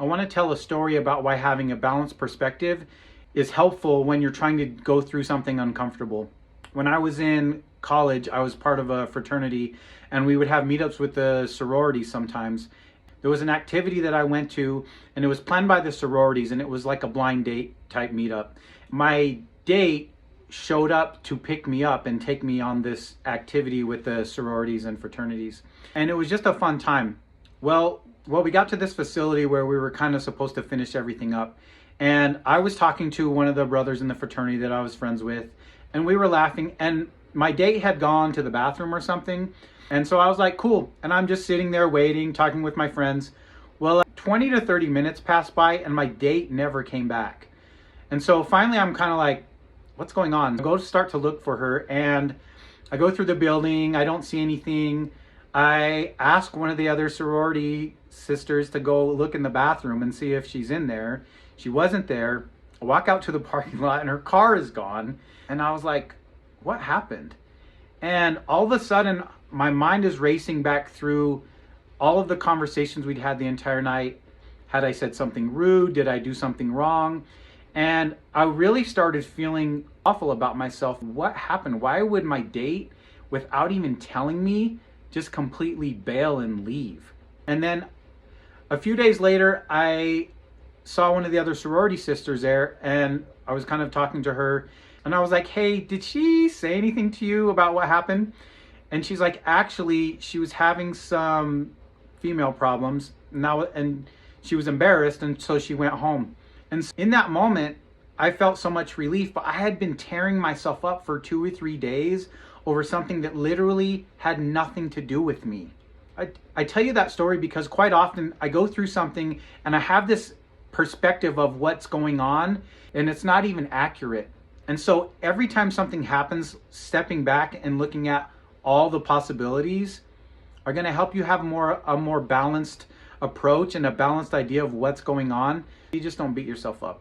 I want to tell a story about why having a balanced perspective is helpful when you're trying to go through something uncomfortable. When I was in college, I was part of a fraternity and we would have meetups with the sororities sometimes. There was an activity that I went to and it was planned by the sororities and it was like a blind date type meetup. My date showed up to pick me up and take me on this activity with the sororities and fraternities. And it was just a fun time. Well, we got to this facility where we were kind of supposed to finish everything up. And I was talking to one of the brothers in the fraternity that I was friends with, and we were laughing, and my date had gone to the bathroom or something. And so I was like, cool. And I'm just sitting there waiting, talking with my friends. Well, 20 to 30 minutes passed by and my date never came back. And so finally I'm kind of like, what's going on? I go to start to look for her and I go through the building. I don't see anything. I ask one of the other sorority sisters to go look in the bathroom and see if she's in there. She wasn't there. I walk out to the parking lot and her car is gone. And I was like, what happened? And all of a sudden, my mind is racing back through all of the conversations we'd had the entire night. Had I said something rude? Did I do something wrong? And I really started feeling awful about myself. What happened? Why would my date, without even telling me, just completely bail and leave? And then a few days later, I saw one of the other sorority sisters there and I was kind of talking to her and I was like, hey, did she say anything to you about what happened? And she's like, actually, she was having some female problems now and she was embarrassed and so she went home. And in that moment, I felt so much relief, but I had been tearing myself up for 2 or 3 days over something that literally had nothing to do with me. I tell you that story because quite often I go through something and I have this perspective of what's going on and it's not even accurate. And so every time something happens, stepping back and looking at all the possibilities are going to help you have a more balanced approach and a balanced idea of what's going on. You just don't beat yourself up.